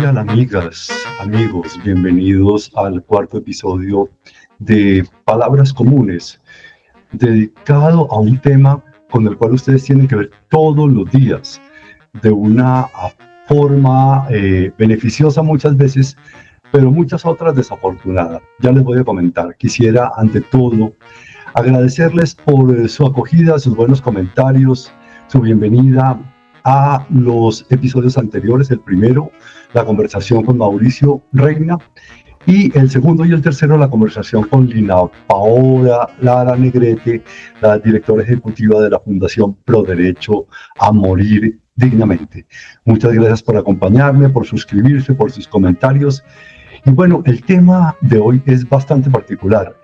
Hola amigas, amigos, bienvenidos al cuarto episodio de Palabras Comunes, dedicado a un tema con el cual ustedes tienen que ver todos los días, de una forma beneficiosa muchas veces, pero muchas otras desafortunadas. Ya les voy a comentar. Quisiera, ante todo, agradecerles por su acogida, sus buenos comentarios, su bienvenida a los episodios anteriores. El primero, la conversación con Mauricio Reina, y el segundo y el tercero, la conversación con Lina Paola Lara Negrete, la directora ejecutiva de la Fundación Pro Derecho a Morir Dignamente. Muchas gracias por acompañarme, por suscribirse, por sus comentarios. Y bueno, el tema de hoy es bastante particular.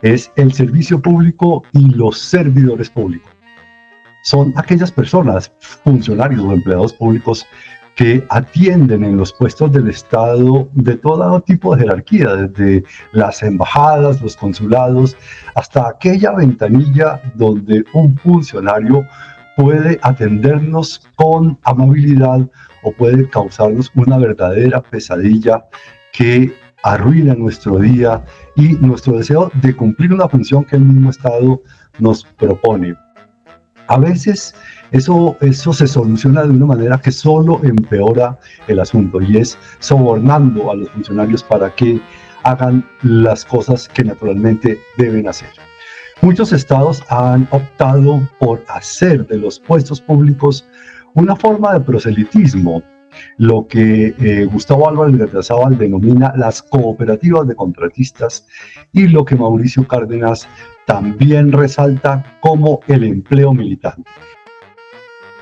Es el servicio público y los servidores públicos. Son aquellas personas, funcionarios o empleados públicos que atienden en los puestos del Estado de todo tipo de jerarquía, desde las embajadas, los consulados, hasta aquella ventanilla donde un funcionario puede atendernos con amabilidad o puede causarnos una verdadera pesadilla que arruina nuestro día y nuestro deseo de cumplir una función que el mismo Estado nos propone. A veces eso se soluciona de una manera que solo empeora el asunto, y es sobornando a los funcionarios para que hagan las cosas que naturalmente deben hacer. Muchos estados han optado por hacer de los puestos públicos una forma de proselitismo, lo que Gustavo Álvarez Gardiazabal denomina las cooperativas de contratistas, y lo que Mauricio Cárdenas también resalta como el empleo militante.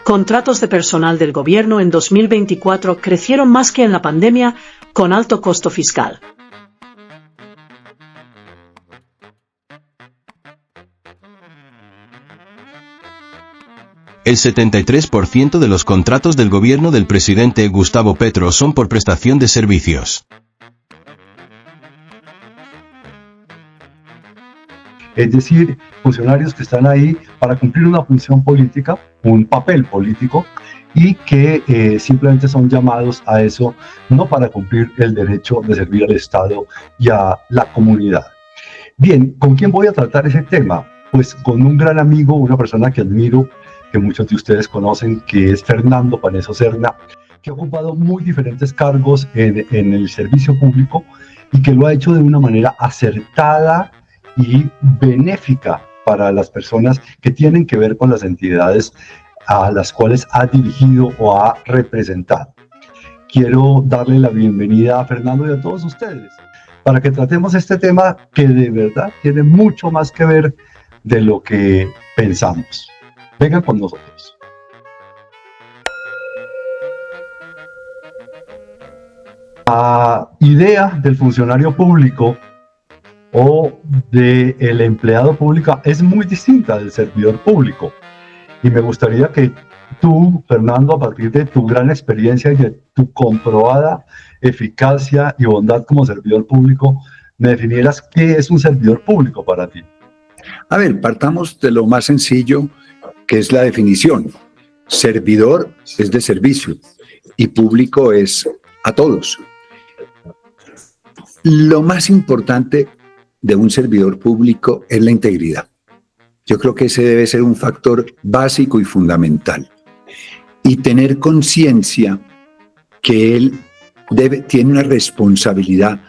Contratos de personal del gobierno en 2024 crecieron más que en la pandemia, con alto costo fiscal. El 73% de los contratos del gobierno del presidente Gustavo Petro son por prestación de servicios. Es decir, funcionarios que están ahí para cumplir una función política, un papel político, y que simplemente son llamados a eso, no para cumplir el derecho de servir al Estado y a la comunidad. Bien, ¿con quién voy a tratar ese tema? Pues con un gran amigo, una persona que admiro, que muchos de ustedes conocen, que es Fernando Paneso Serna, que ha ocupado muy diferentes cargos en el servicio público y que lo ha hecho de una manera acertada y benéfica para las personas que tienen que ver con las entidades a las cuales ha dirigido o ha representado. Quiero darle la bienvenida a Fernando y a todos ustedes para que tratemos este tema que de verdad tiene mucho más que ver de lo que pensamos. Vengan con nosotros. La idea del funcionario público o del empleado público es muy distinta del servidor público. Y me gustaría que tú, Fernando, a partir de tu gran experiencia y de tu comprobada eficacia y bondad como servidor público, me definieras qué es un servidor público para ti. A ver, partamos de lo más sencillo, que es la definición. Servidor es de servicio y público es a todos. Lo más importante de un servidor público es la integridad. Yo creo que ese debe ser un factor básico y fundamental. Y tener conciencia que él tiene una responsabilidad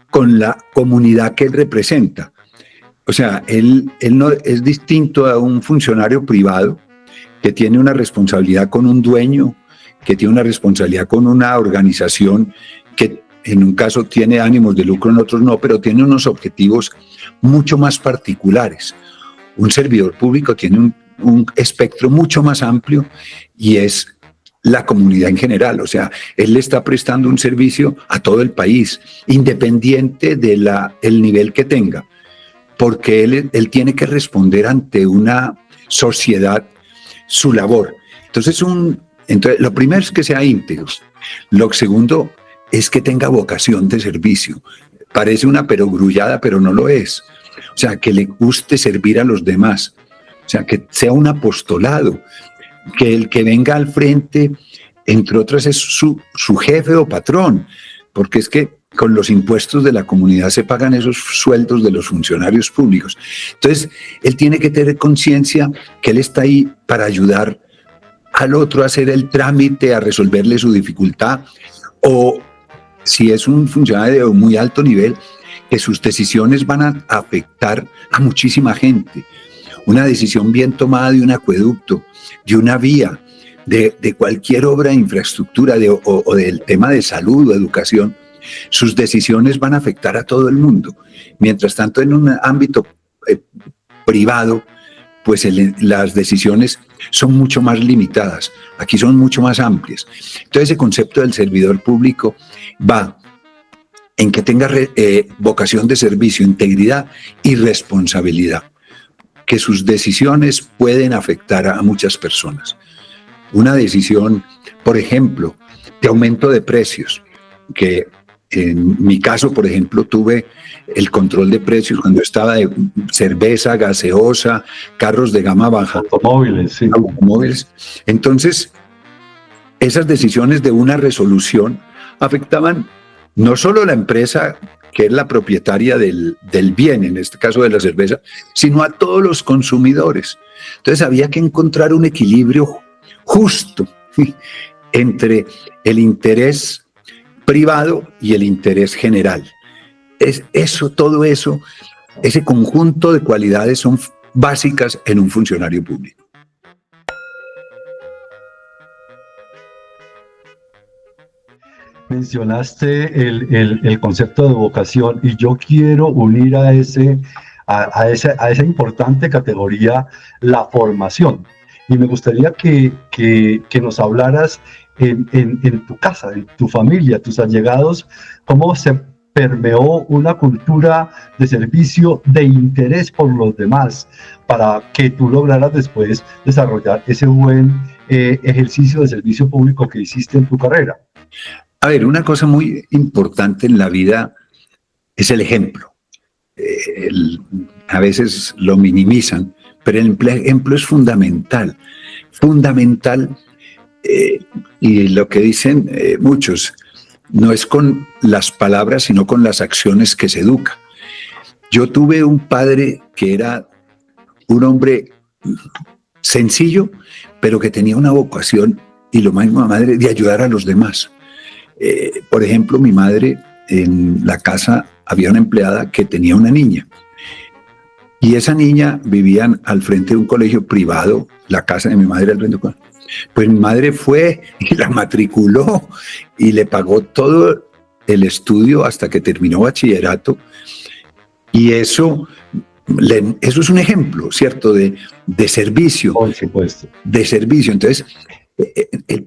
con la comunidad que él representa. O sea, él no es distinto a un funcionario privado que tiene una responsabilidad con un dueño, que tiene una responsabilidad con una organización que en un caso tiene ánimos de lucro, en otros no, pero tiene unos objetivos mucho más particulares. Un servidor público tiene un espectro mucho más amplio y es la comunidad en general. O sea, él le está prestando un servicio a todo el país, independiente del nivel que tenga, porque él tiene que responder ante una sociedad su labor. Entonces, lo primero es que sea íntegro. Lo segundo es que tenga vocación de servicio. Parece una perogrullada, pero no lo es. O sea, que le guste servir a los demás. O sea, que sea un apostolado. Que el que venga al frente entre otras es su jefe o patrón, porque es que con los impuestos de la comunidad se pagan esos sueldos de los funcionarios públicos. Entonces, él tiene que tener conciencia que él está ahí para ayudar al otro a hacer el trámite, a resolverle su dificultad, o si es un funcionario de muy alto nivel, que sus decisiones van a afectar a muchísima gente. Una decisión bien tomada de un acueducto, de una vía, de cualquier obra de infraestructura o del tema de salud o educación, sus decisiones van a afectar a todo el mundo. Mientras tanto, en un ámbito privado, pues las decisiones son mucho más limitadas, aquí son mucho más amplias. Entonces, ese concepto del servidor público va en que tenga vocación de servicio, integridad y responsabilidad, que sus decisiones pueden afectar a muchas personas. Una decisión, por ejemplo, de aumento de precios, que en mi caso, por ejemplo, tuve el control de precios cuando estaba de cerveza, gaseosa, carros de gama baja. Automóviles, sí. Automóviles. Entonces, esas decisiones de una resolución afectaban no solo la empresa, que es la propietaria del bien, en este caso de la cerveza, sino a todos los consumidores. Entonces, había que encontrar un equilibrio justo entre el interés privado y el interés general. Todo eso, ese conjunto de cualidades son básicas en un funcionario público. Mencionaste el concepto de vocación y yo quiero unir a esa importante categoría la formación. Y me gustaría que nos hablaras en tu casa, en tu familia, tus allegados, cómo se permeó una cultura de servicio, de interés por los demás, para que tú lograras después desarrollar ese buen ejercicio de servicio público que hiciste en tu carrera. A ver, una cosa muy importante en la vida es el ejemplo. A veces lo minimizan, pero el ejemplo es fundamental. Y lo que dicen muchos, no es con las palabras, sino con las acciones que se educa. Yo tuve un padre que era un hombre sencillo, pero que tenía una vocación, y lo mismo madre, de ayudar a los demás. Por ejemplo, mi madre, en la casa había una empleada que tenía una niña, y esa niña vivían al frente de un colegio privado, la casa de mi madre al frente de un colegio. Pues mi madre fue y la matriculó y le pagó todo el estudio hasta que terminó bachillerato, y eso es un ejemplo, ¿cierto?, de servicio. Por supuesto. De servicio. Entonces,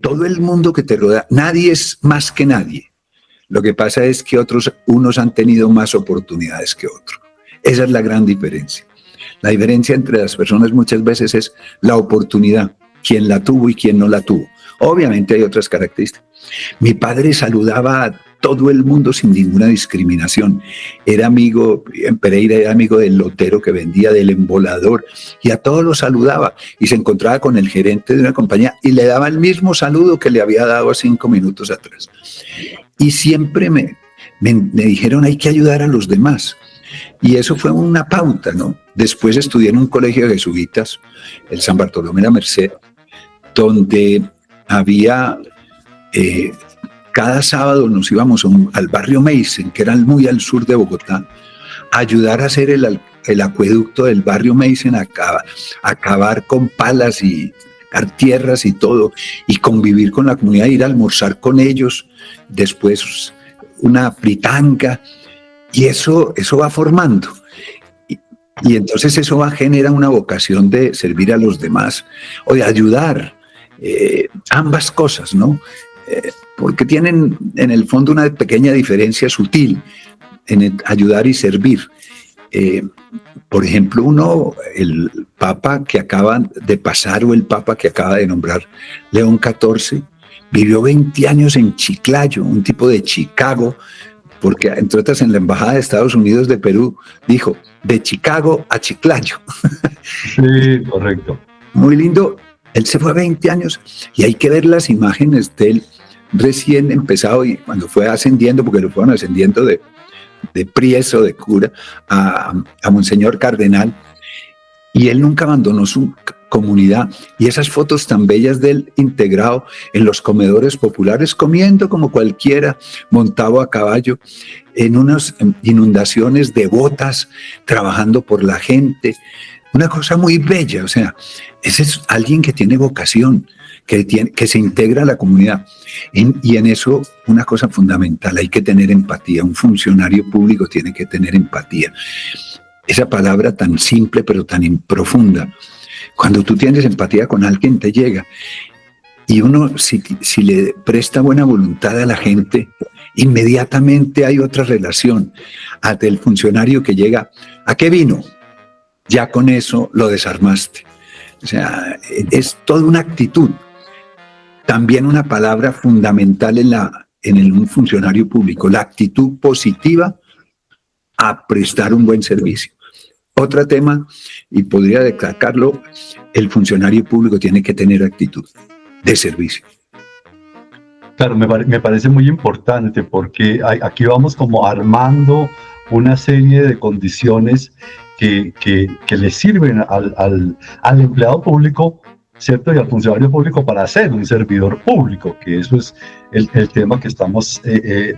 todo el mundo que te rodea, nadie es más que nadie. Lo que pasa es que unos han tenido más oportunidades que otros. Esa es la gran diferencia. La diferencia entre las personas muchas veces es la oportunidad, quién la tuvo y quién no la tuvo. Obviamente hay otras características. Mi padre saludaba a todo el mundo sin ninguna discriminación. Era amigo, en Pereira era amigo del lotero que vendía, del embolador, y a todos los saludaba, y se encontraba con el gerente de una compañía y le daba el mismo saludo que le había dado 5 minutos atrás. Y siempre me dijeron, hay que ayudar a los demás. Y eso fue una pauta, ¿no? Después estudié en un colegio de jesuitas, el San Bartolomé de la Merced, donde había, cada sábado nos íbamos al barrio Meissen, que era muy al sur de Bogotá, a ayudar a hacer el acueducto del barrio Meissen, a acabar con palas y dar tierras y todo, y convivir con la comunidad, ir a almorzar con ellos, después una fritanga, y eso va formando. Y entonces eso genera una vocación de servir a los demás o de ayudar, ambas cosas, ¿no? Porque tienen en el fondo una pequeña diferencia sutil en ayudar y servir. Por ejemplo, el Papa que acaba de pasar o el Papa que acaba de nombrar, León XIV, vivió 20 años en Chiclayo, un tipo de Chicago, porque entre otras en la Embajada de Estados Unidos de Perú dijo, de Chicago a Chiclayo. Sí, correcto. Muy lindo Él se fue 20 años y hay que ver las imágenes de él recién empezado y cuando fue ascendiendo, porque lo fueron ascendiendo de prieso, de cura, a Monseñor Cardenal, y él nunca abandonó su comunidad. Y esas fotos tan bellas de él integrado en los comedores populares, comiendo como cualquiera, montado a caballo, en unas inundaciones devotas, trabajando por la gente, una cosa muy bella. O sea, ese es alguien que tiene vocación, que se integra a la comunidad. Y en eso, una cosa fundamental, hay que tener empatía. Un funcionario público tiene que tener empatía. Esa palabra tan simple pero tan profunda. Cuando tú tienes empatía con alguien, te llega. Y uno, si le presta buena voluntad a la gente, inmediatamente hay otra relación. Ante el funcionario que llega, ¿a qué vino? Ya con eso lo desarmaste. O sea, es toda una actitud. También una palabra fundamental en un funcionario público, la actitud positiva a prestar un buen servicio. Otro tema, y podría destacarlo, el funcionario público tiene que tener actitud de servicio. Claro, me parece muy importante porque aquí vamos como armando una serie de condiciones que le sirven al empleado público, ¿cierto? Y al funcionario público para ser un servidor público, que eso es el tema que estamos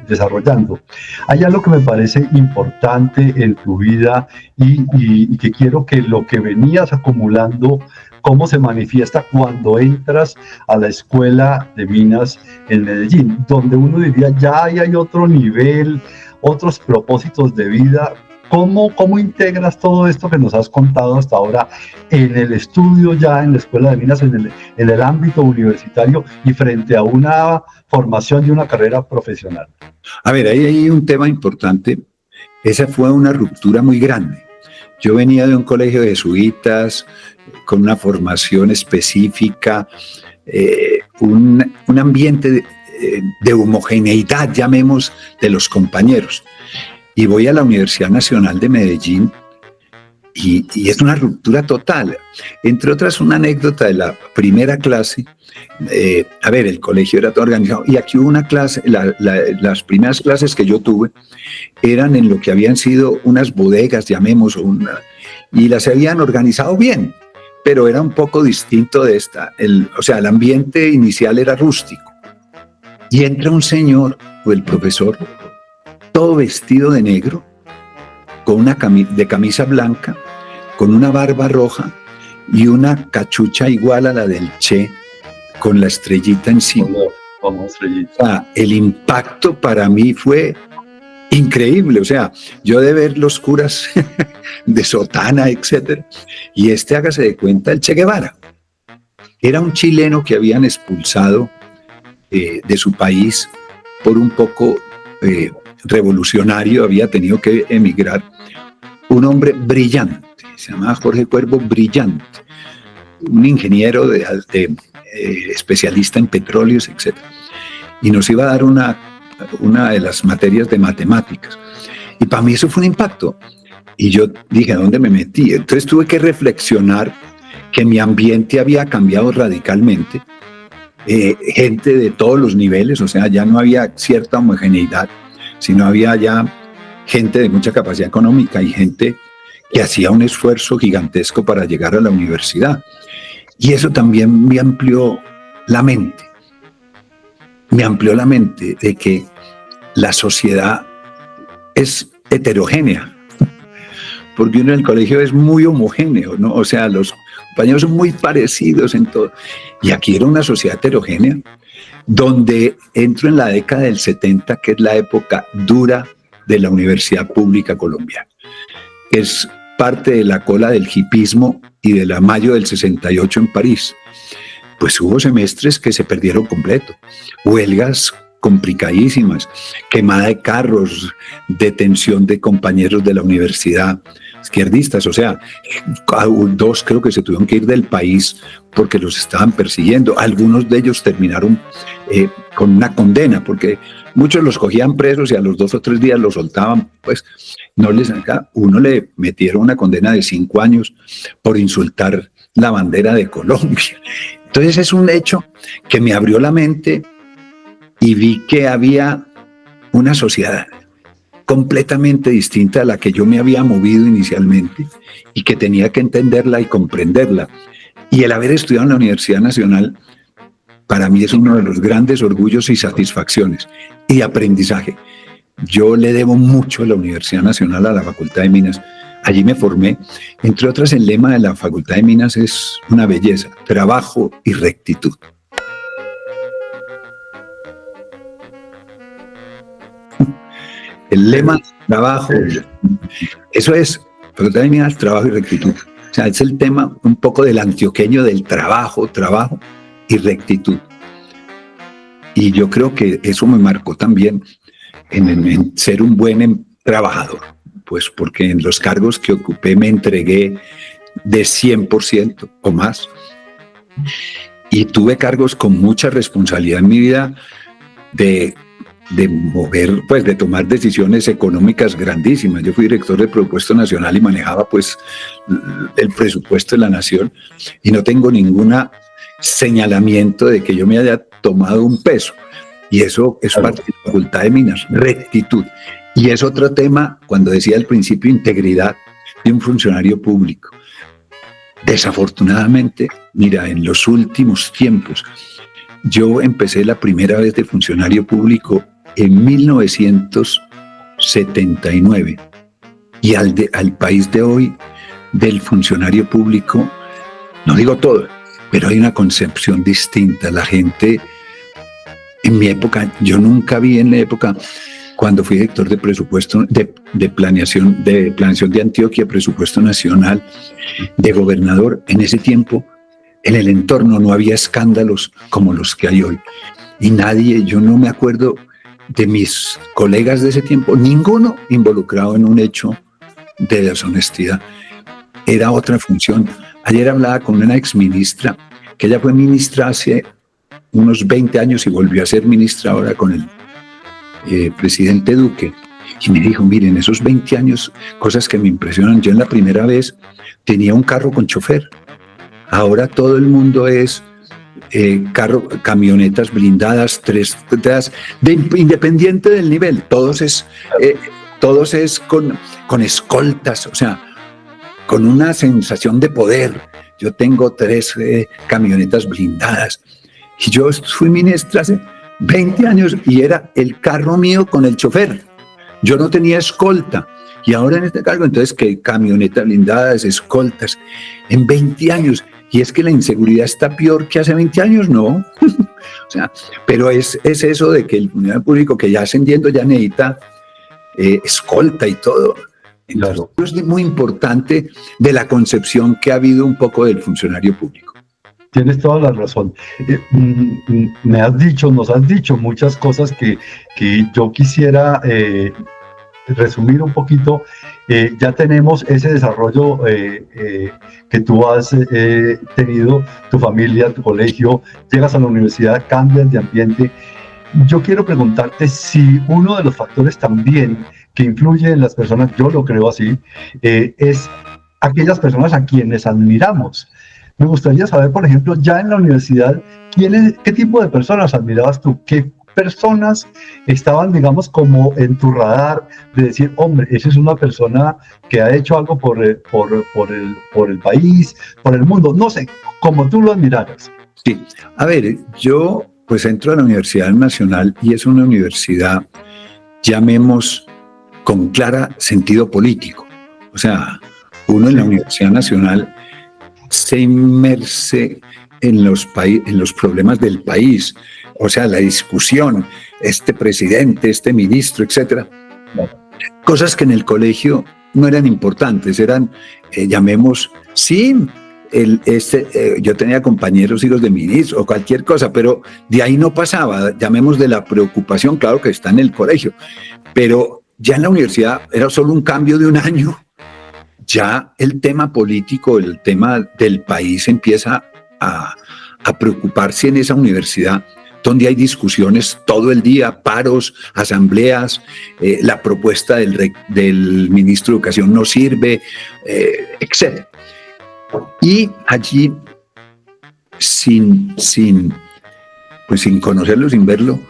desarrollando. Hay algo que me parece importante en tu vida y que quiero que lo que venías acumulando, cómo se manifiesta cuando entras a la Escuela de Minas en Medellín, donde uno diría ya hay otro nivel, otros propósitos de vida. ¿Cómo integras todo esto que nos has contado hasta ahora en el estudio ya en la Escuela de Minas, en el ámbito universitario y frente a una formación y una carrera profesional? A ver, ahí hay un tema importante. Esa fue una ruptura muy grande. Yo venía de un colegio de jesuitas, con una formación específica, un ambiente de homogeneidad, llamemos, de los compañeros. Y voy a la Universidad Nacional de Medellín y es una ruptura total. Entre otras, una anécdota de la primera clase. A ver, el colegio era todo organizado y aquí hubo una clase, las primeras clases que yo tuve eran en lo que habían sido unas bodegas, llamemos, y las habían organizado bien, pero era un poco distinto de esta. O sea, el ambiente inicial era rústico. Y entra un señor, o el profesor, todo vestido de negro, con una camisa blanca, con una barba roja y una cachucha igual a la del Che, con la estrellita encima. El impacto para mí fue increíble. O sea, yo de ver los curas de sotana, etc. Y hágase de cuenta, el Che Guevara. Era un chileno que habían expulsado de su país por un poco revolucionario, había tenido que emigrar. Un hombre brillante, se llamaba Jorge Cuervo, brillante, un ingeniero especialista en petróleos, etc. Y nos iba a dar una de las materias de matemáticas. Y para mí eso fue un impacto. Y yo dije, ¿a dónde me metí? Entonces tuve que reflexionar que mi ambiente había cambiado radicalmente. Gente de todos los niveles, o sea, ya no había cierta homogeneidad, sino había ya gente de mucha capacidad económica y gente que hacía un esfuerzo gigantesco para llegar a la universidad. Y eso también me amplió la mente. Me amplió la mente de que la sociedad es heterogénea, porque uno en el colegio es muy homogéneo, ¿no? O sea, los compañeros son muy parecidos en todo. Y aquí era una sociedad heterogénea, donde entro en la década del 70, que es la época dura de la Universidad Pública Colombiana. Es parte de la cola del hipismo y de la mayo del 68 en París. Pues hubo semestres que se perdieron completo, huelgas complicadísimas, quemada de carros, detención de compañeros de la universidad, izquierdistas, o sea, 2 creo que se tuvieron que ir del país porque los estaban persiguiendo. Algunos de ellos terminaron con una condena, porque muchos los cogían presos y a los 2 o 3 días los soltaban. Pues no les acá, uno le metieron una condena de 5 años por insultar la bandera de Colombia. Entonces es un hecho que me abrió la mente y vi que había una sociedad completamente distinta a la que yo me había movido inicialmente y que tenía que entenderla y comprenderla. Y el haber estudiado en la Universidad Nacional para mí es uno de los grandes orgullos y satisfacciones y aprendizaje. Yo le debo mucho a la Universidad Nacional, a la Facultad de Minas. Allí me formé. Entre otras, el lema de la Facultad de Minas es una belleza: trabajo y rectitud. El lema, trabajo, eso es, Facultad de Minas, trabajo y rectitud. O sea, es el tema un poco del antioqueño del trabajo y rectitud. Y yo creo que eso me marcó también en ser un buen trabajador, pues porque en los cargos que ocupé me entregué de 100% o más. Y tuve cargos con mucha responsabilidad en mi vida de mover, pues de tomar decisiones económicas grandísimas. Yo fui director de presupuesto nacional y manejaba pues el presupuesto de la nación y no tengo ningún señalamiento de que yo me haya tomado un peso. Y eso es parte de la Facultad de Minas, rectitud. Y es otro tema, cuando decía al principio, integridad de un funcionario público. Desafortunadamente, mira, en los últimos tiempos, yo empecé la primera vez de funcionario público en 1979 y al país de hoy del funcionario público, no digo todo, pero hay una concepción distinta. La gente, en mi época, yo nunca vi en la época, cuando fui director de presupuesto, de planeación de Antioquia, presupuesto nacional, de gobernador, en ese tiempo, en el entorno no había escándalos como los que hay hoy. Y nadie, yo no me acuerdo de mis colegas de ese tiempo, ninguno involucrado en un hecho de deshonestidad. Era otra función. Ayer hablaba con una exministra, que ella fue ministra hace unos 20 años y volvió a ser ministra ahora con el presidente Duque. Y me dijo, miren, esos 20 años, cosas que me impresionan. Yo en la primera vez tenía un carro con chofer. Ahora todo el mundo es camionetas blindadas, independiente del nivel, todos es con escoltas, o sea, con una sensación de poder. Yo tengo 3 camionetas blindadas y yo fui ministra hace 20 años y era el carro mío con el chofer. Yo no tenía escolta. Y ahora en este cargo, entonces, que camionetas blindadas, escoltas, en 20 años. Y es que la inseguridad está peor que hace 20 años, ¿no? O sea, pero es eso de que el funcionario público que ya ascendiendo ya necesita escolta y todo. Entonces, claro, es muy importante de la concepción que ha habido un poco del funcionario público. Tienes toda la razón. Nos has dicho muchas cosas que yo quisiera resumir un poquito. Ya tenemos ese desarrollo que tú has tenido, tu familia, tu colegio, llegas a la universidad, cambias de ambiente. Yo quiero preguntarte si uno de los factores también que influye en las personas, yo lo creo así, es aquellas personas a quienes admiramos. Me gustaría saber, por ejemplo, ya en la universidad, ¿qué tipo de personas admirabas tú? ¿Qué personas estaban, digamos, como en tu radar de decir, hombre, esa es una persona que ha hecho algo por el país, por el mundo? No sé, como tú lo admiraras. Sí, a ver, yo pues entro a la Universidad Nacional y es una universidad, llamemos, con clara sentido político. O sea, uno en la Universidad Nacional se inmerse en los problemas del país, o sea, la discusión, este presidente, este ministro, etcétera. Cosas que en el colegio no eran importantes, eran, llamemos, sí, yo tenía compañeros hijos de ministros o cualquier cosa, pero de ahí no pasaba, llamemos de la preocupación, claro que está en el colegio, pero ya en la universidad era solo un cambio de un año. Ya el tema político, el tema del país empieza a preocuparse en esa universidad donde hay discusiones todo el día, paros, asambleas, la propuesta del ministro de Educación no sirve, etc. Y allí sin conocerlo, sin verlo,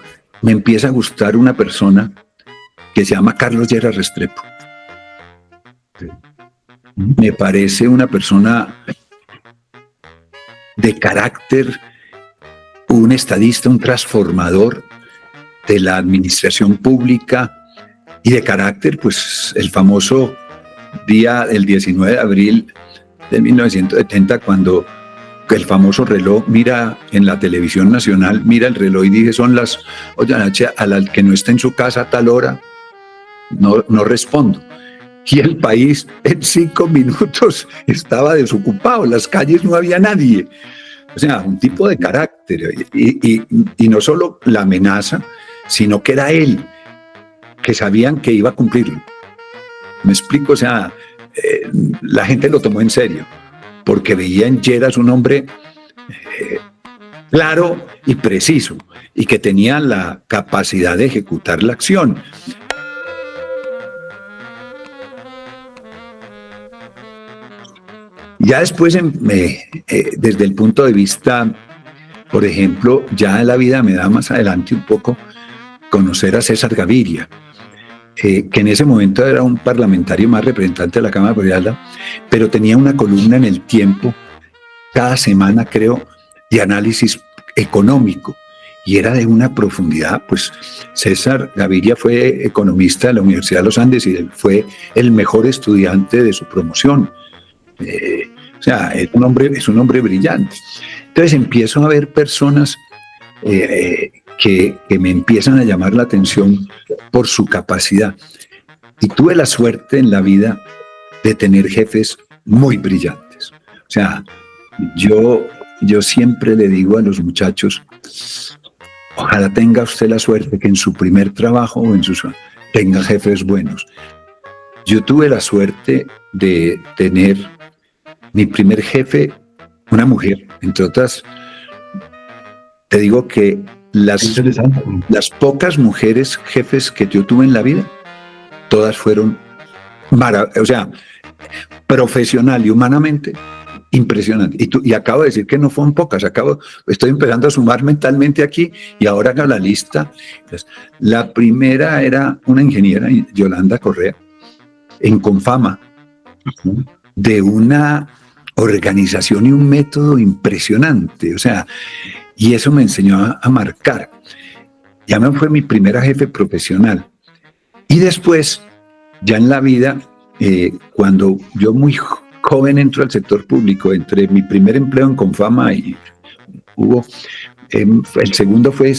me empieza a gustar una persona que se llama Carlos Lleras Restrepo. Me parece una persona de carácter, un estadista, un transformador de la administración pública y de carácter, pues el famoso día del 19 de abril de 1970, cuando el famoso reloj, mira en la televisión nacional, mira el reloj y dice, son las 8 de la noche, a la que no esté en su casa a tal hora, no respondo. Y el país en 5 minutos estaba desocupado, en las calles no había nadie. O sea, un tipo de carácter. Y no solo la amenaza, sino que era él, que sabían que iba a cumplirlo. ¿Me explico? O sea, la gente lo tomó en serio, porque veía en Lleras un hombre claro y preciso, y que tenía la capacidad de ejecutar la acción. Ya después, desde el punto de vista, por ejemplo, ya la vida me da más adelante un poco conocer a César Gaviria, que en ese momento era un parlamentario más representante de la Cámara Boreal, pero tenía una columna en El Tiempo, cada semana creo, de análisis económico, y era de una profundidad. Pues César Gaviria fue economista de la Universidad de los Andes y fue el mejor estudiante de su promoción. O sea, es un hombre brillante. Entonces empiezo a ver personas que me empiezan a llamar la atención por su capacidad. Y tuve la suerte en la vida de tener jefes muy brillantes. O sea, yo siempre le digo a los muchachos, ojalá tenga usted la suerte que en su primer trabajo o tenga jefes buenos. Yo tuve la suerte de tener mi primer jefe, una mujer, entre otras. Te digo que las pocas mujeres jefes que yo tuve en la vida, todas fueron profesional y humanamente impresionante. Y acabo de decir que no fueron pocas, estoy empezando a sumar mentalmente aquí y ahora hago la lista. La primera era una ingeniera, Yolanda Correa, en Confama, de una organización y un método impresionante. O sea, y eso me enseñó a marcar. Ya me fue mi primera jefe profesional. Y después, ya en la vida, cuando yo muy joven entro al sector público, entre mi primer empleo en Confama y el segundo fue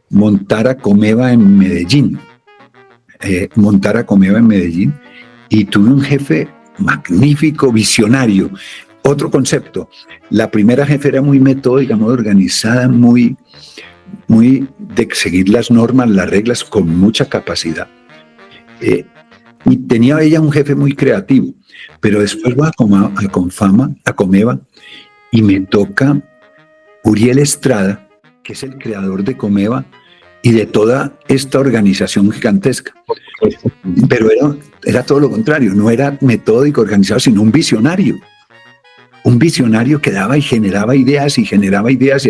montar a Comeva en Medellín. Y tuve un jefe magnífico, visionario. Otro concepto, la primera jefe era muy metódica, muy organizada, muy de seguir las normas, las reglas, con mucha capacidad. Y tenía ella un jefe muy creativo, pero después voy a Comeva, y me toca Uriel Estrada, que es el creador de Comeva y de toda esta organización gigantesca. Pero era todo lo contrario, no era metódico, organizado, sino un visionario. Un visionario que daba y generaba ideas y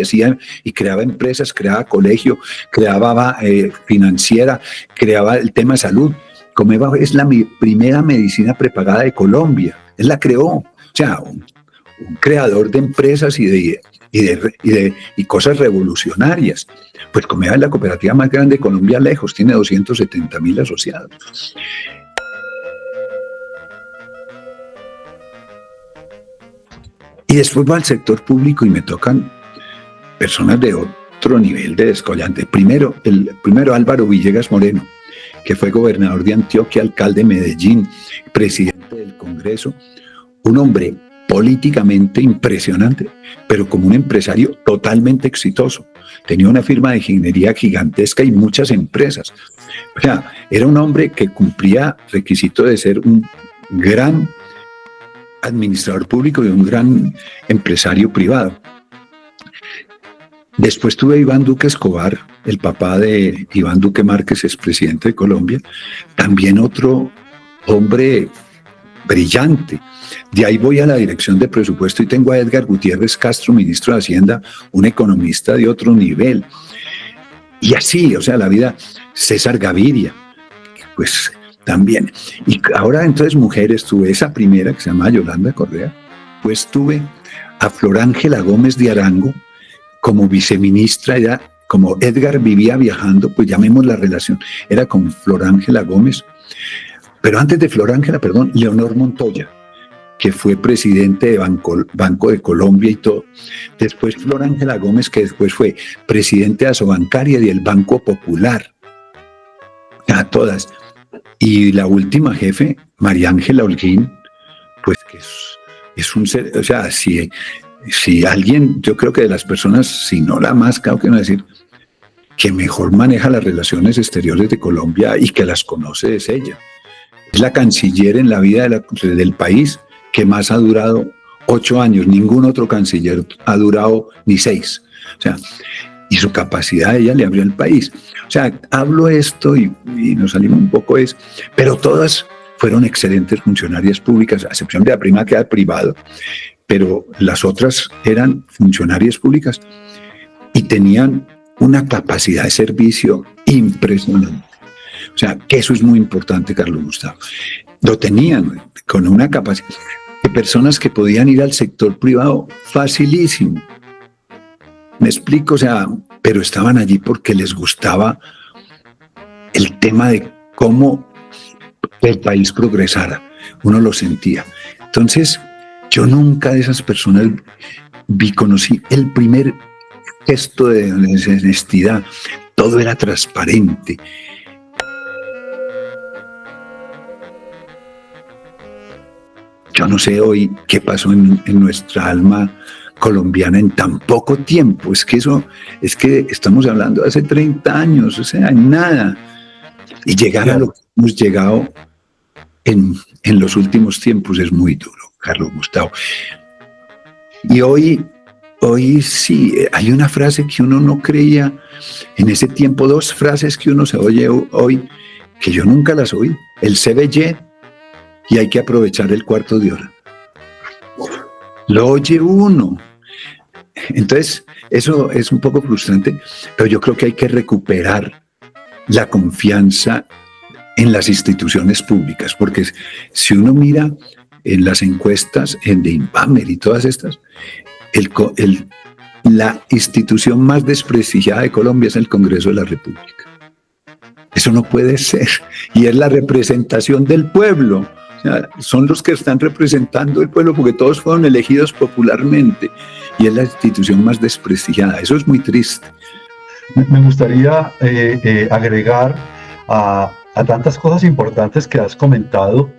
hacía y creaba empresas, creaba colegio, creaba financiera, creaba el tema de salud. Comeva es la primera medicina prepagada de Colombia. Él la creó. O sea, un creador de empresas y cosas revolucionarias. Pues Comeva es la cooperativa más grande de Colombia lejos, tiene 270,000 asociados. Y después va al sector público y me tocan personas de otro nivel de descollante. Primero Álvaro Villegas Moreno, que fue gobernador de Antioquia, alcalde de Medellín, presidente del Congreso, un hombre políticamente impresionante, pero como un empresario totalmente exitoso. Tenía una firma de ingeniería gigantesca y muchas empresas. O sea, era un hombre que cumplía requisitos de ser un gran administrador público y un gran empresario privado. Después tuve a Iván Duque Escobar, el papá de Iván Duque Márquez, expresidente de Colombia, también otro hombre brillante. De ahí voy a la dirección de presupuesto y tengo a Edgar Gutiérrez Castro, ministro de Hacienda, un economista de otro nivel. Y así, o sea, la vida, César Gaviria, pues también. Y ahora entonces mujeres, tuve esa primera que se llama Yolanda Correa, pues tuve a Flor Ángela Gómez de Arango como viceministra, ya como Edgar vivía viajando, pues llamemos la relación, era con Flor Ángela Gómez, pero antes de Flor Ángela, perdón, Leonor Montoya, que fue presidente de Banco de Colombia y todo. Después Flor Ángela Gómez, que después fue presidente de Asobancaria y del Banco Popular. A todas. Y la última jefe, María Ángela Holguín, pues que es un ser, o sea, si alguien, yo creo que de las personas, si no la más, claro que no decir, que mejor maneja las relaciones exteriores de Colombia y que las conoce es ella. Es la canciller en la vida del país que más ha durado 8 años. Ningún otro canciller ha durado ni 6. O sea, y su capacidad, ella le abrió el país. O sea, hablo esto y nos salimos un poco pero todas fueron excelentes funcionarias públicas, a excepción de la prima que era privado, pero las otras eran funcionarias públicas y tenían una capacidad de servicio impresionante. O sea, que eso es muy importante, Carlos Gustavo. Lo tenían con una capacidad de personas que podían ir al sector privado facilísimo. Me explico, o sea, pero estaban allí porque les gustaba el tema de cómo el país progresara. Uno lo sentía. Entonces, yo nunca de esas personas conocí el primer gesto de honestidad. Todo era transparente. Yo no sé hoy qué pasó en nuestra alma colombiana en tan poco tiempo. Es que estamos hablando de hace 30 años, o sea, en nada. Y llegar a lo que hemos llegado en los últimos tiempos es muy duro, Carlos Gustavo. Y hoy sí, hay una frase que uno no creía en ese tiempo, 2 frases que uno se oye hoy, que yo nunca las oí. El CBY y hay que aprovechar el cuarto de hora. Lo oye uno. Entonces, eso es un poco frustrante, pero yo creo que hay que recuperar la confianza en las instituciones públicas, porque si uno mira en las encuestas, en The Inbamer y todas estas, la institución más desprestigiada de Colombia es el Congreso de la República. Eso no puede ser, y es la representación del pueblo. O sea, son los que están representando el pueblo porque todos fueron elegidos popularmente y es la institución más desprestigiada. Eso es muy triste. Me gustaría agregar a tantas cosas importantes que has comentado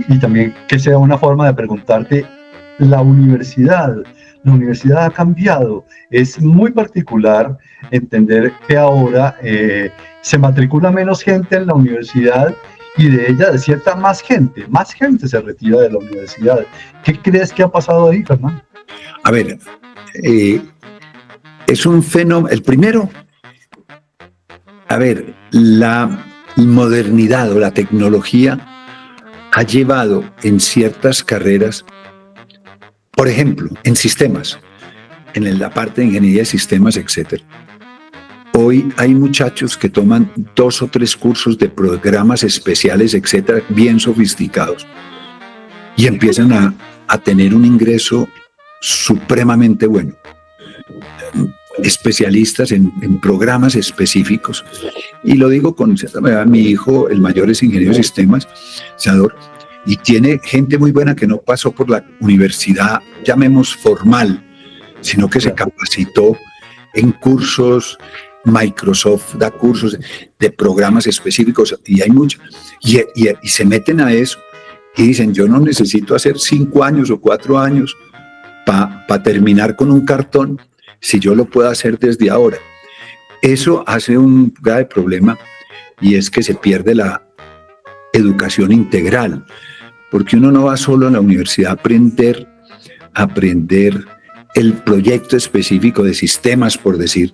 y también que sea una forma de preguntarte, la universidad ha cambiado. Es muy particular entender que ahora se matricula menos gente en la universidad y de ella desierta más gente se retira de la universidad. ¿Qué crees que ha pasado ahí, Fernando? A ver, es un fenómeno. El primero, a ver, la modernidad o la tecnología ha llevado en ciertas carreras, por ejemplo, en sistemas, en la parte de ingeniería de sistemas, etc. Hoy hay muchachos que toman 2 o 3 cursos de programas especiales, etcétera, bien sofisticados, y empiezan a tener un ingreso supremamente bueno. Especialistas en programas específicos. Y lo digo con cierta manera, mi hijo, el mayor, es ingeniero de sistemas, senador, y tiene gente muy buena que no pasó por la universidad, llamemos formal, sino que se capacitó en cursos. Microsoft da cursos de programas específicos y hay muchos, y se meten a eso y dicen, yo no necesito hacer 5 años o 4 años para terminar con un cartón si yo lo puedo hacer desde ahora. Eso hace un grave problema y es que se pierde la educación integral, porque uno no va solo a la universidad a aprender el proyecto específico de sistemas, por decir,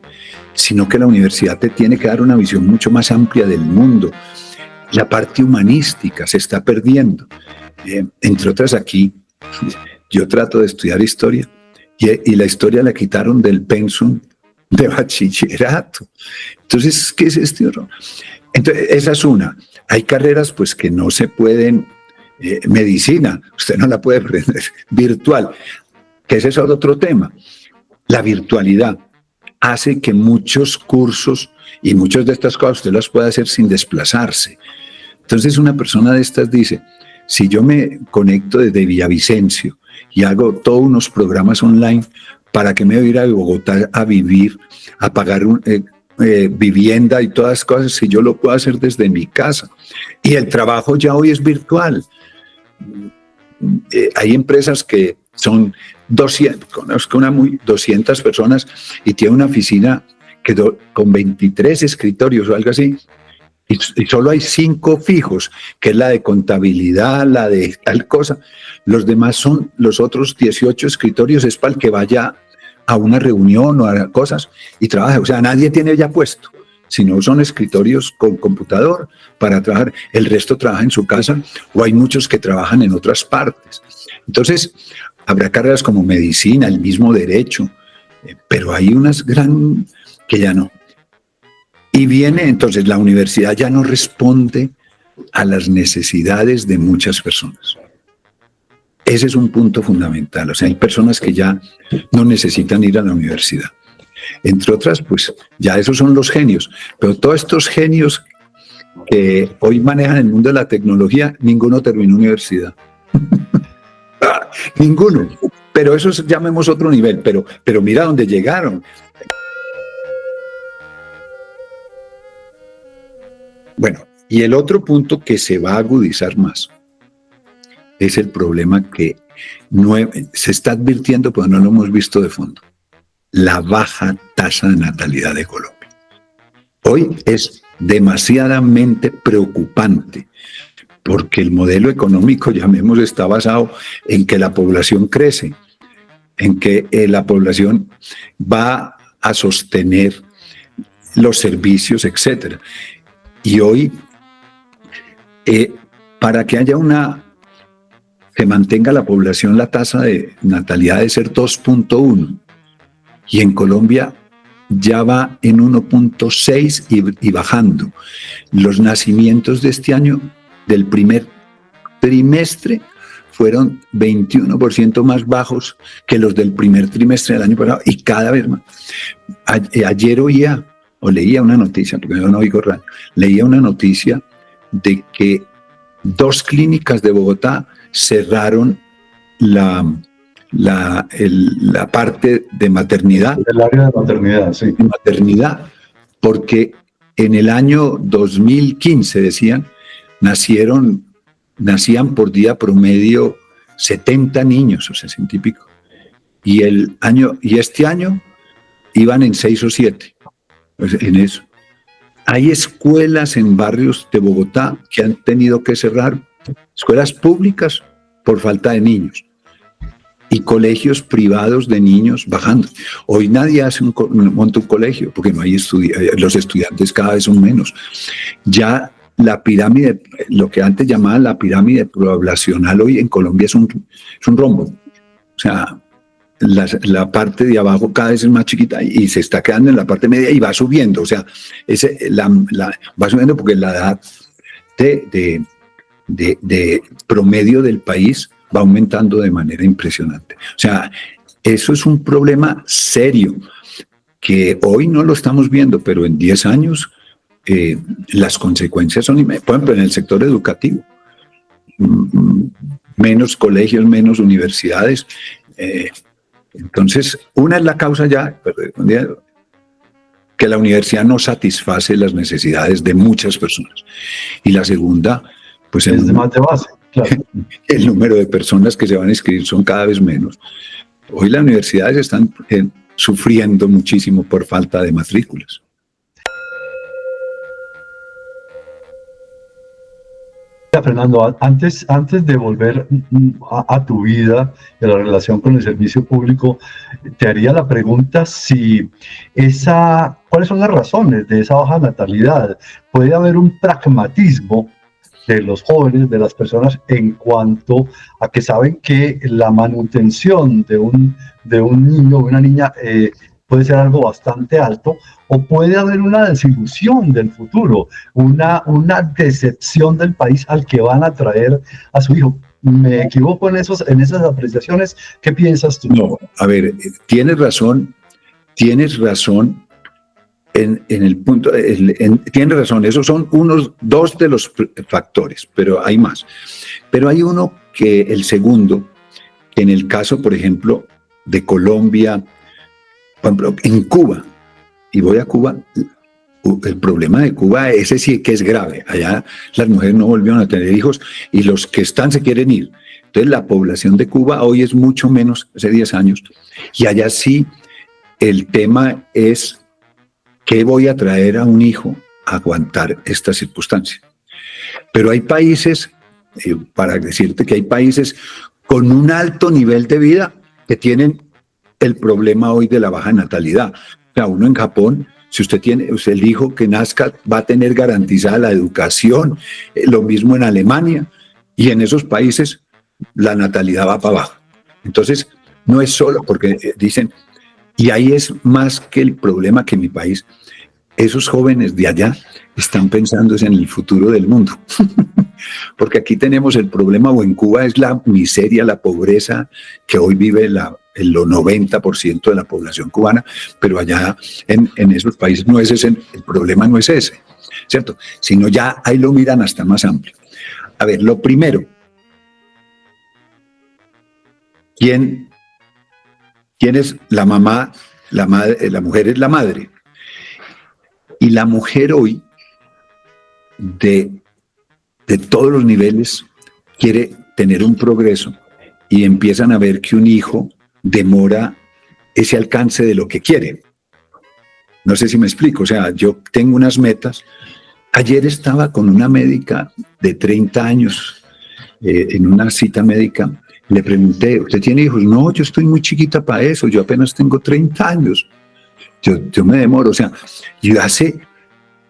sino que la universidad te tiene que dar una visión mucho más amplia del mundo. La parte humanística se está perdiendo. Entre otras aquí, yo trato de estudiar historia y la historia la quitaron del pensum de bachillerato. Entonces, ¿qué es este horror? Entonces, esa es una. Hay carreras pues que no se pueden, medicina, usted no la puede aprender virtual, que ese es otro tema. La virtualidad hace que muchos cursos y muchas de estas cosas usted las puede hacer sin desplazarse. Entonces una persona de estas dice, si yo me conecto desde Villavicencio y hago todos unos programas online, ¿para qué me voy a ir a Bogotá a vivir, a pagar vivienda y todas las cosas si yo lo puedo hacer desde mi casa? Y el trabajo ya hoy es virtual. Hay empresas que son 200, conozco 200 personas y tiene una oficina con 23 escritorios o algo así, y solo hay 5 fijos, que es la de contabilidad, la de tal cosa. Los demás son los otros 18 escritorios, es para el que vaya a una reunión o a cosas y trabaja. O sea, nadie tiene ya puesto, sino son escritorios con computador para trabajar. El resto trabaja en su casa o hay muchos que trabajan en otras partes. Entonces, habrá carreras como medicina, el mismo derecho, pero hay unas que ya no. Y viene, entonces, la universidad ya no responde a las necesidades de muchas personas. Ese es un punto fundamental. O sea, hay personas que ya no necesitan ir a la universidad. Entre otras, pues, ya esos son los genios. Pero todos estos genios que hoy manejan el mundo de la tecnología, ninguno terminó universidad. Ninguno. Pero eso llamemos otro nivel. Pero mira dónde llegaron. Bueno, y el otro punto que se va a agudizar más es el problema que se está advirtiendo, pero no lo hemos visto de fondo: la baja tasa de natalidad de Colombia. Hoy es demasiadamente preocupante porque el modelo económico, llamemos, está basado en que la población crece, en que la población va a sostener los servicios, etcétera. Y hoy, para que haya que mantenga la población, la tasa de natalidad de ser 2.1, y en Colombia ya va en 1.6 y bajando. Los nacimientos de este año, del primer trimestre, fueron 21% más bajos que los del primer trimestre del año pasado, y cada vez más. Ayer leía una noticia, porque yo no oigo radio, leía una noticia de que 2 clínicas de Bogotá cerraron la parte de maternidad. El área de maternidad, sí. Maternidad, porque en el año 2015, decían, nacían por día promedio 70 niños o 60 y pico. Y este año iban en 6 o 7. En eso. Hay escuelas en barrios de Bogotá que han tenido que cerrar, escuelas públicas por falta de niños, y colegios privados de niños bajando. Hoy nadie monta un colegio porque no hay los estudiantes cada vez son menos. Ya la pirámide, lo que antes llamaban la pirámide poblacional, hoy en Colombia es un rombo. O sea, la parte de abajo cada vez es más chiquita y se está quedando en la parte media y va subiendo. O sea, va subiendo porque la edad de promedio del país va aumentando de manera impresionante. O sea, eso es un problema serio que hoy no lo estamos viendo, pero en 10 años las consecuencias son, por ejemplo, en el sector educativo. Menos colegios, menos universidades. Entonces, una es la causa ya, que la universidad no satisface las necesidades de muchas personas. Y la segunda, pues es más de base, claro. El número de personas que se van a inscribir son cada vez menos. Hoy las universidades están sufriendo muchísimo por falta de matrículas. Fernando, antes de volver a tu vida y a la relación con el servicio público, te haría la pregunta ¿cuáles son las razones de esa baja natalidad? ¿Puede haber un pragmatismo de los jóvenes, de las personas, en cuanto a que saben que la manutención de un niño o una niña puede ser algo bastante alto, o puede haber una desilusión del futuro, una decepción del país al que van a traer a su hijo. ¿Me equivoco en esas apreciaciones? ¿Qué piensas tú? No, a ver, tienes razón en el punto, tienes razón, esos son dos de los factores, pero hay más. Pero hay uno que, el segundo, que en el caso, por ejemplo, de Colombia, por ejemplo, en Cuba, y voy a Cuba, el problema de Cuba, ese sí que es grave. Allá las mujeres no volvieron a tener hijos y los que están se quieren ir. Entonces la población de Cuba hoy es mucho menos, hace 10 años, y allá sí el tema es ¿qué voy a traer a un hijo a aguantar esta circunstancia? Pero hay países, para decirte que hay países con un alto nivel de vida que tienen el problema hoy de la baja natalidad. O sea, uno en Japón, si usted el hijo que nazca va a tener garantizada la educación, lo mismo en Alemania, y en esos países la natalidad va para abajo. Entonces, no es solo porque dicen, y ahí es más que el problema que en mi país, esos jóvenes de allá están pensando en el futuro del mundo. Porque aquí tenemos el problema, o en Cuba es la miseria, la pobreza que hoy vive el 90% de la población cubana, pero allá en esos países no es ese, el problema no es ese, ¿cierto? Sino ya ahí lo miran hasta más amplio. A ver, lo primero, ¿quién es la mamá? La mujer es la madre. Y la mujer hoy, de todos los niveles, quiere tener un progreso y empiezan a ver que un hijo demora ese alcance de lo que quiere. No sé si me explico, o sea, yo tengo unas metas. Ayer estaba con una médica de 30 años en una cita médica. Le pregunté, ¿usted tiene hijos? No, yo estoy muy chiquita para eso, yo apenas tengo 30 años. Yo me demoro, o sea, yo hace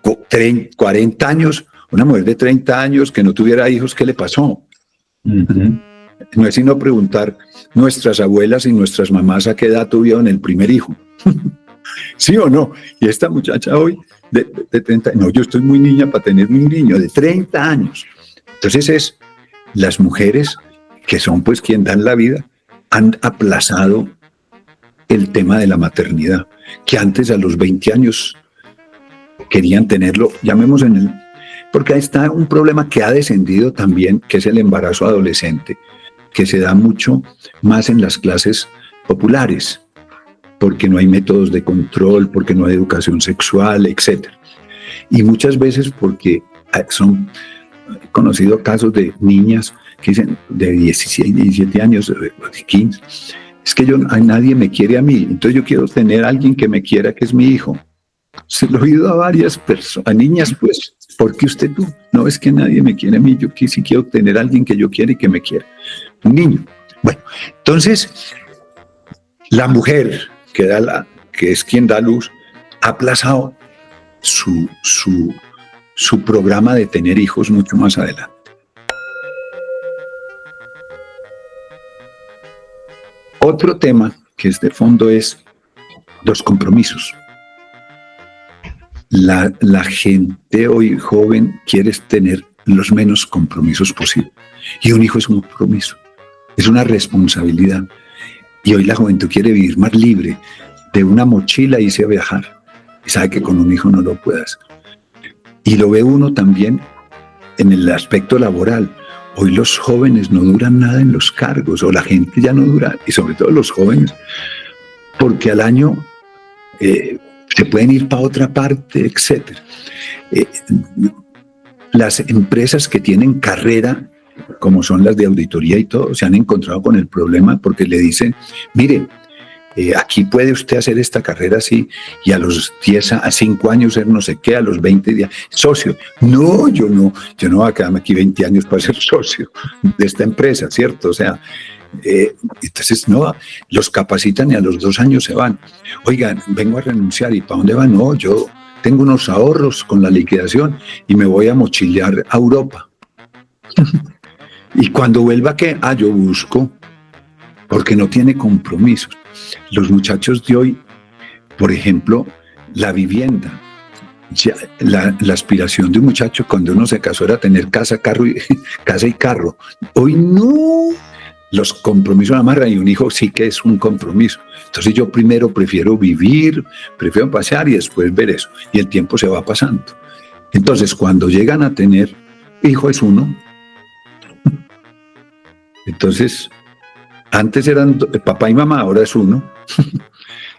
40 años, una mujer de 30 años que no tuviera hijos, ¿qué le pasó? Uh-huh. No es sino preguntar nuestras abuelas y nuestras mamás a qué edad tuvieron el primer hijo. ¿Sí o no? Y esta muchacha hoy de 30, no, yo estoy muy niña para tener un niño de 30 años. Entonces las mujeres que son pues quien dan la vida, han aplazado el tema de la maternidad, que antes a los 20 años querían tenerlo, llamemos porque ahí está un problema que ha descendido también, que es el embarazo adolescente, que se da mucho más en las clases populares, porque no hay métodos de control, porque no hay educación sexual, etc. Y muchas veces porque son conocidos casos de niñas que dicen de 16, 17 años, de 15, es que nadie me quiere a mí, entonces yo quiero tener a alguien que me quiera, que es mi hijo. Se lo he oído a varias personas, a niñas, pues, ¿por qué usted tú? No, es que nadie me quiere a mí, yo sí quiero tener a alguien que yo quiera y que me quiera. Un niño. Bueno, entonces, la mujer que es quien da luz, ha aplazado su programa de tener hijos mucho más adelante. Otro tema que es de fondo es los compromisos. La gente hoy joven quiere tener los menos compromisos posibles. Y un hijo es un compromiso, es una responsabilidad. Y hoy la juventud quiere vivir más libre, de una mochila irse a viajar. Y sabe que con un hijo no lo puede hacer. Y lo ve uno también en el aspecto laboral. Hoy los jóvenes no duran nada en los cargos, o la gente ya no dura, y sobre todo los jóvenes, porque al año se pueden ir para otra parte, etc. Las empresas que tienen carrera, como son las de auditoría y todo, se han encontrado con el problema porque le dicen, mire, aquí puede usted hacer esta carrera así, y a los 5 años ser no sé qué, a los 20 días, socio. No, yo no voy a quedarme aquí 20 años para ser socio de esta empresa, ¿cierto? O sea, entonces no, los capacitan y a los 2 años se van. Oigan, vengo a renunciar, ¿y para dónde van? No, yo tengo unos ahorros con la liquidación y me voy a mochilear a Europa. Y cuando vuelva, ¿qué? Yo busco, porque no tiene compromisos. Los muchachos de hoy, por ejemplo, la vivienda. Ya, la aspiración de un muchacho cuando uno se casó era tener casa, casa y carro. Hoy no. Los compromisos amarran, y un hijo sí que es un compromiso. Entonces yo primero prefiero vivir, prefiero pasear y después ver eso. Y el tiempo se va pasando. Entonces cuando llegan a tener hijo es uno. Entonces antes eran papá y mamá, ahora es uno.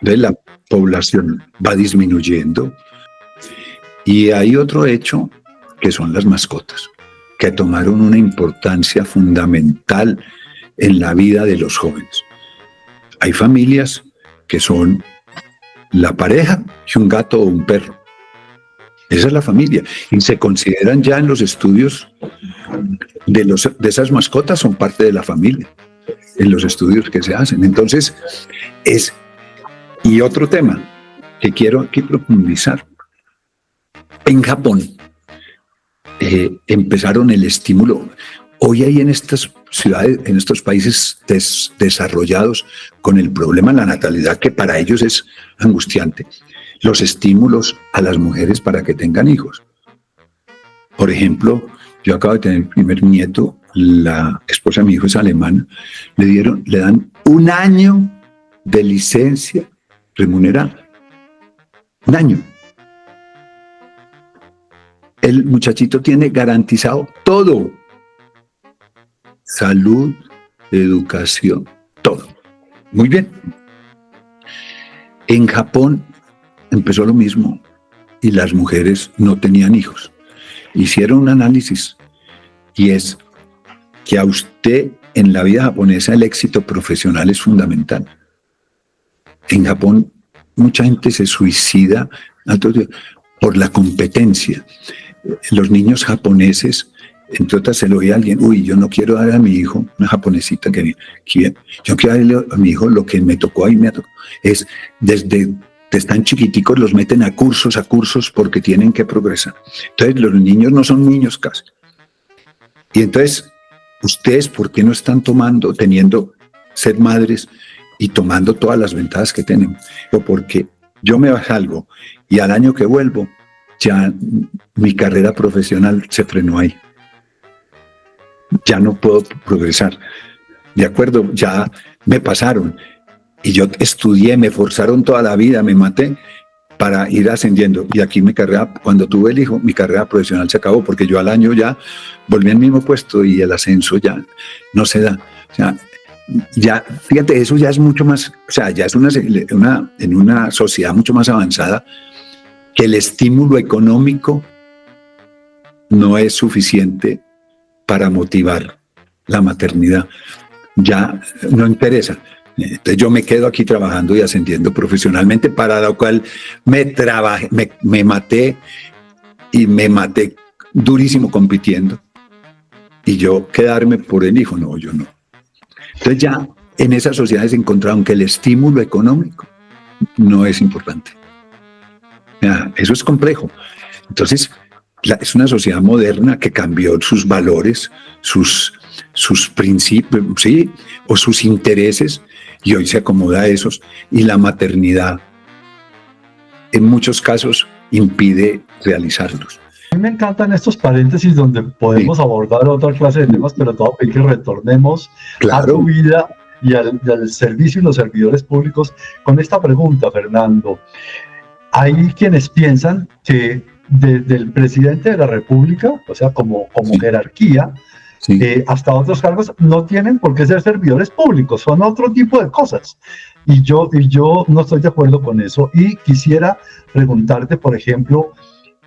Entonces la población va disminuyendo. Y hay otro hecho que son las mascotas, que tomaron una importancia fundamental en la vida de los jóvenes. Hay familias que son la pareja y un gato o un perro. Esa es la familia. Y se consideran ya en los estudios de esas mascotas, son parte de la familia, en los estudios que se hacen. Entonces, y otro tema que quiero aquí profundizar. En Japón empezaron el estímulo. Hoy hay en estas ciudades, en estos países desarrollados con el problema de la natalidad, que para ellos es angustiante, los estímulos a las mujeres para que tengan hijos. Por ejemplo, yo acabo de tener mi primer nieto, la esposa de mi hijo es alemana, le dan 1 año de licencia remunerada. 1 año. El muchachito tiene garantizado todo. Salud, educación, todo. Muy bien. En Japón empezó lo mismo y las mujeres no tenían hijos. Hicieron un análisis y es que a usted en la vida japonesa el éxito profesional es fundamental. En Japón mucha gente se suicida por la competencia. Los niños japoneses, entre otras, se lo oye a alguien: uy, yo no quiero dar a mi hijo, una japonesita yo quiero darle a mi hijo lo que me tocó, ahí me tocó. Es desde están chiquiticos, los meten a cursos porque tienen que progresar. Entonces los niños no son niños casi. Y entonces, ustedes, ¿por qué no están ser madres y tomando todas las ventajas que tenemos? O porque yo me salgo y al año que vuelvo, ya mi carrera profesional se frenó ahí. Ya no puedo progresar. De acuerdo, ya me pasaron. Y yo estudié, me forzaron toda la vida, me maté para ir ascendiendo. Y aquí cuando tuve el hijo, mi carrera profesional se acabó, porque yo al año ya volví al mismo puesto y el ascenso ya no se da. O sea, ya, fíjate, eso ya es mucho más, o sea, ya es en una sociedad mucho más avanzada, que el estímulo económico no es suficiente para motivar la maternidad. Ya no interesa. Entonces yo me quedo aquí trabajando y ascendiendo profesionalmente, para lo cual me maté durísimo compitiendo. Y yo quedarme por el hijo, no, yo no. Entonces ya en esas sociedades encontraron que el estímulo económico no es importante. Eso es complejo. Entonces, es una sociedad moderna que cambió sus valores, sus principios, ¿sí? O sus intereses, y hoy se acomoda a esos. Y la maternidad, en muchos casos, impide realizarlos. A mí me encantan estos paréntesis donde podemos abordar otra clase de temas, pero todo hay que retornemos a tu vida y al servicio y los servidores públicos con esta pregunta, Fernando. Hay quienes piensan que desde el presidente de la República, o sea, como jerarquía, hasta otros cargos, no tienen por qué ser servidores públicos, son otro tipo de cosas. Y yo no estoy de acuerdo con eso, y quisiera preguntarte, por ejemplo,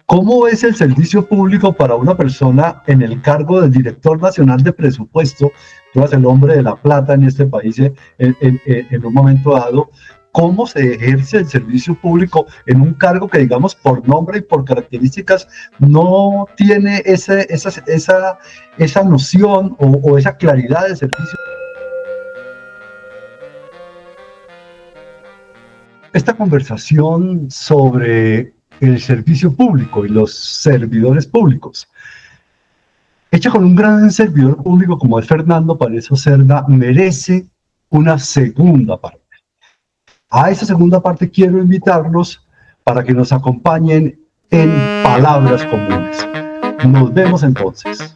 ¿cómo es el servicio público para una persona en el cargo del director nacional de presupuesto? Tú eres el hombre de la plata en este país en un momento dado. ¿Cómo se ejerce el servicio público en un cargo que, digamos, por nombre y por características no tiene esa noción o esa claridad de servicio? Esta conversación sobre el servicio público y los servidores públicos hecha con un gran servidor público como es Fernando Palesso Cerda, merece una segunda parte. A esa segunda parte quiero invitarlos para que nos acompañen en Palabras Comunes. Nos vemos entonces.